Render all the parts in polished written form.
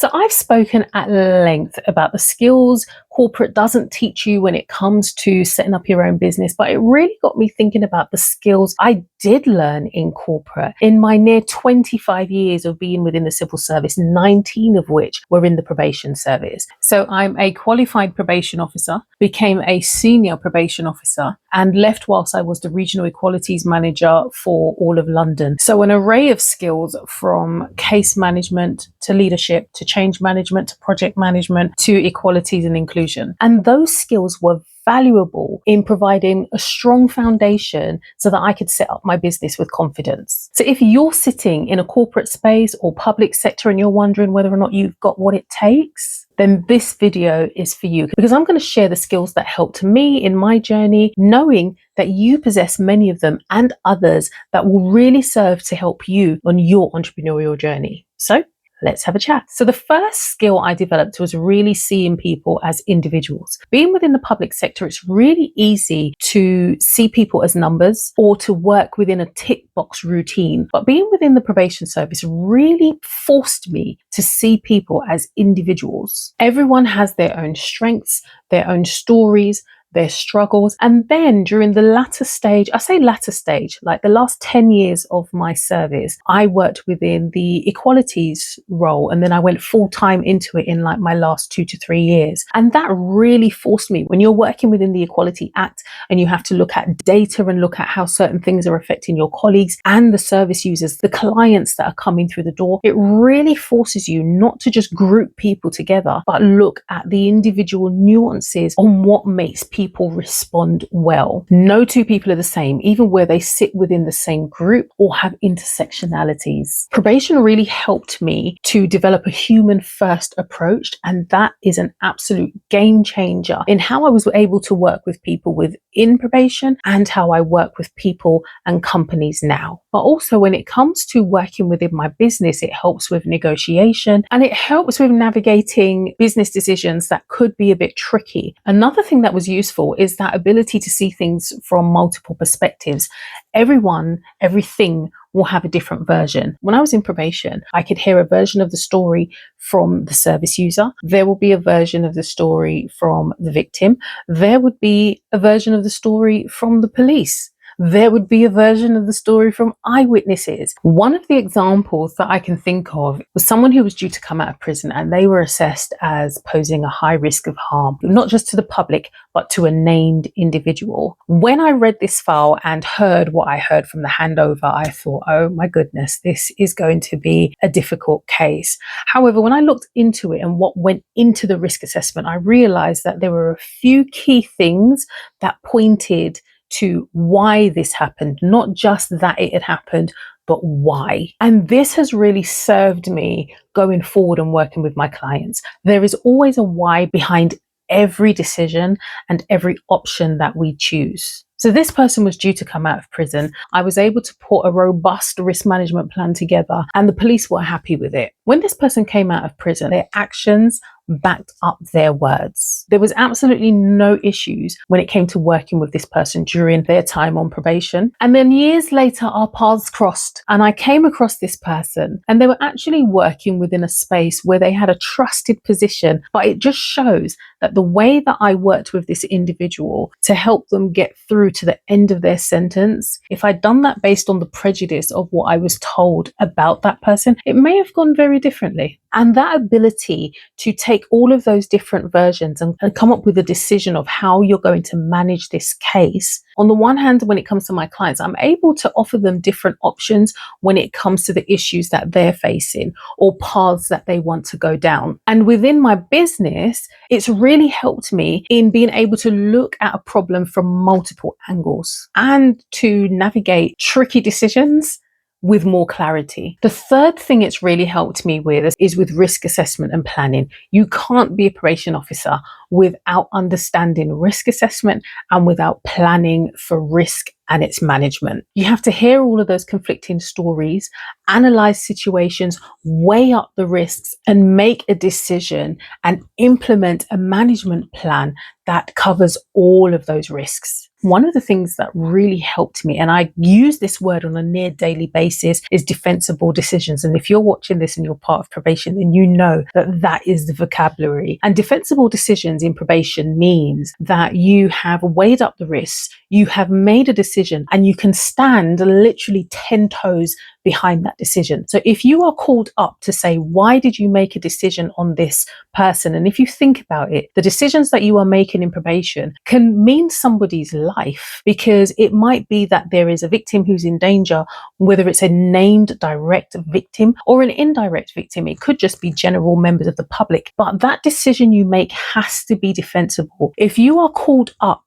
So I've spoken at length about the skills corporate doesn't teach you when it comes to setting up your own business, but it really got me thinking about the skills I did learn in corporate. In my near 25 years of being within the civil service, 19 of which were in the probation service. So I'm a qualified probation officer, became a senior probation officer, and left whilst I was the regional equalities manager for all of London. So an array of skills from case management to leadership to change management to project management to equalities and inclusion. And those skills were valuable in providing a strong foundation so that I could set up my business with confidence. So if you're sitting in a corporate space or public sector and you're wondering whether or not you've got what it takes, then this video is for you, because I'm going to share the skills that helped me in my journey, knowing that you possess many of them and others that will really serve to help you on your entrepreneurial journey. So let's have a chat. So the first skill I developed was really seeing people as individuals. Being within the public sector, it's really easy to see people as numbers or to work within a tick box routine. But being within the probation service really forced me to see people as individuals. Everyone has their own strengths, their own stories, their struggles. And then during the latter stage, I say latter stage, like the last 10 years of my service, I worked within the equalities role. And then I went full time into it in like my last 2 to 3 years. And that really forced me, when you're working within the Equality Act and you have to look at data and look at how certain things are affecting your colleagues and the service users, the clients that are coming through the door, it really forces you not to just group people together, but look at the individual nuances on what makes people respond well. No two people are the same, even where they sit within the same group or have intersectionalities. Probation really helped me to develop a human first approach, and that is an absolute game changer in how I was able to work with people within probation and how I work with people and companies now. But also when it comes to working within my business, it helps with negotiation and it helps with navigating business decisions that could be a bit tricky. Another thing that was useful is that ability to see things from multiple perspectives. Everything will have a different version. When I was in probation, I could hear a version of the story from the service user. There will be a version of the story from the victim. There would be a version of the story from the police. There would be a version of the story from eyewitnesses. One of the examples that I can think of was someone who was due to come out of prison and they were assessed as posing a high risk of harm, not just to the public, but to a named individual. When I read this file and heard what I heard from the handover, I thought, oh my goodness, this is going to be a difficult case. However, when I looked into it and what went into the risk assessment, I realized that there were a few key things that pointed to why this happened, not just that it had happened, but why. And this has really served me going forward and working with my clients. There is always a why behind every decision and every option that we choose. So this person was due to come out of prison. I was able to put a robust risk management plan together and the police were happy with it. When this person came out of prison, their actions backed up their words. There was absolutely no issues when it came to working with this person during their time on probation. And then years later, our paths crossed and I came across this person and they were actually working within a space where they had a trusted position. But it just shows that the way that I worked with this individual to help them get through to the end of their sentence, if I'd done that based on the prejudice of what I was told about that person, it may have gone very differently. And that ability to take all of those different versions and come up with a decision of how you're going to manage this case. On the one hand, when it comes to my clients, I'm able to offer them different options when it comes to the issues that they're facing or paths that they want to go down. And within my business, it's really helped me in being able to look at a problem from multiple angles and to navigate tricky decisions with more clarity. The third thing it's really helped me with is with risk assessment and planning. You can't be a probation officer without understanding risk assessment and without planning for risk and its management. You have to hear all of those conflicting stories, analyze situations, weigh up the risks, and make a decision and implement a management plan that covers all of those risks. One of the things that really helped me, and I use this word on a near daily basis, is defensible decisions. And if you're watching this and you're part of probation, then you know that that is the vocabulary. And defensible decisions in probation means that you have weighed up the risks, you have made a decision, and you can stand literally 10 toes behind that decision. So if you are called up to say, why did you make a decision on this person? And if you think about it, the decisions that you are making in probation can mean somebody's life, because it might be that there is a victim who's in danger, whether it's a named direct victim or an indirect victim. It could just be general members of the public, but that decision you make has to be defensible. If you are called up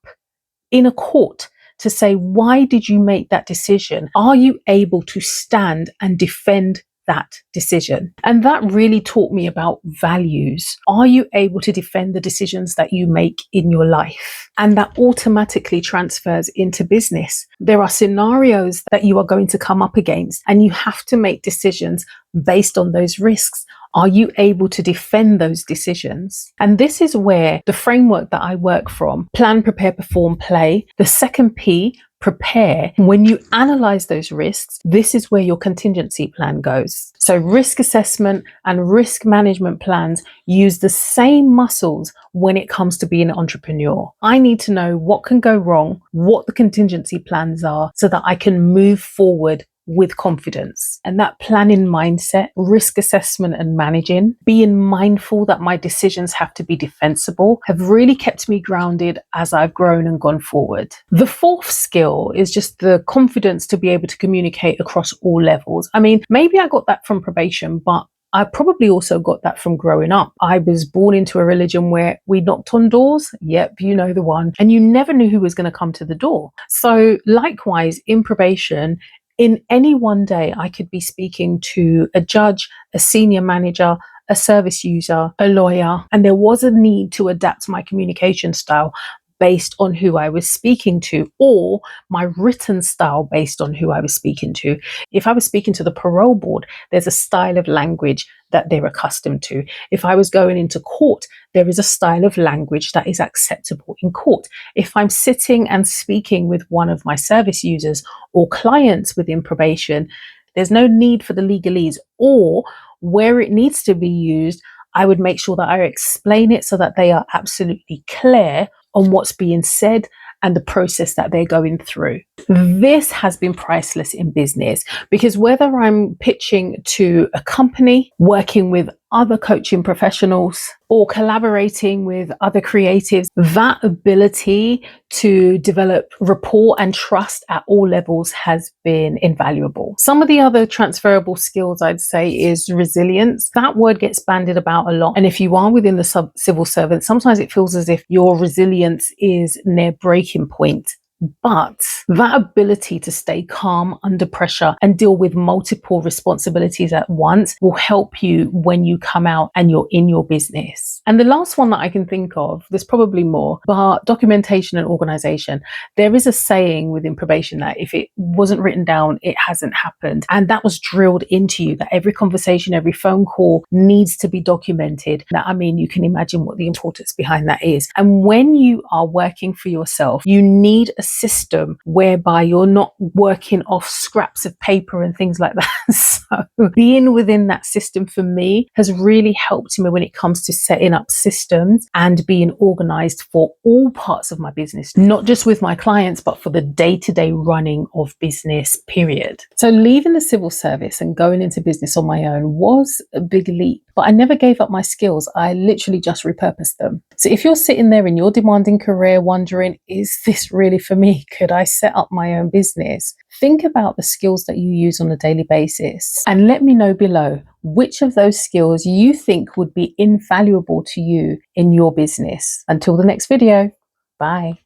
in a court to say, why did you make that decision? Are you able to stand and defend that decision? And that really taught me about values. Are you able to defend the decisions that you make in your life? And that automatically transfers into business. There are scenarios that you are going to come up against, and you have to make decisions based on those risks. Are you able to defend those decisions? And this is where the framework that I work from, plan, prepare, perform, play, the second P, prepare. When you analyze those risks, this is where your contingency plan goes. So risk assessment and risk management plans use the same muscles when it comes to being an entrepreneur. I need to know what can go wrong, what the contingency plans are, so that I can move forward with confidence. And that planning mindset, risk assessment and managing, being mindful that my decisions have to be defensible, have really kept me grounded as I've grown and gone forward. The fourth skill is just the confidence to be able to communicate across all levels. I mean, maybe I got that from probation, but I probably also got that from growing up. I was born into a religion where we knocked on doors. Yep, you know the one. And you never knew who was going to come to the door. So likewise, in probation, in any one day, I could be speaking to a judge, a senior manager, a service user, a lawyer, and there was a need to adapt my communication style based on who I was speaking to, or my written style based on who I was speaking to. If I was speaking to the parole board, there's a style of language that they're accustomed to. If I was going into court, there is a style of language that is acceptable in court. If I'm sitting and speaking with one of my service users or clients within probation, there's no need for the legalese, or where it needs to be used, I would make sure that I explain it so that they are absolutely clear on what's being said and the process that they're going through. This has been priceless in business, because whether I'm pitching to a company, working with other coaching professionals, or collaborating with other creatives, that ability to develop rapport and trust at all levels has been invaluable. Some of the other transferable skills I'd say is resilience. That word gets bandied about a lot. And if you are within the civil servant, sometimes it feels as if your resilience is near breaking point. But that ability to stay calm under pressure and deal with multiple responsibilities at once will help you when you come out and you're in your business. And the last one that I can think of, there's probably more, but documentation and organization. There is a saying within probation that if it wasn't written down, it hasn't happened. And that was drilled into you, that every conversation, every phone call needs to be documented. Now, I mean, you can imagine what the importance behind that is. And when you are working for yourself, you need a system whereby you're not working off scraps of paper and things like that. So being within that system for me has really helped me when it comes to setting up systems and being organized for all parts of my business, not just with my clients, but for the day-to-day running of business, period. So leaving the civil service and going into business on my own was a big leap, but I never gave up my skills. I literally just repurposed them. So if you're sitting there in your demanding career wondering, is this really for me? Could I set up my own business? Think about the skills that you use on a daily basis and let me know below which of those skills you think would be invaluable to you in your business. Until the next video, bye.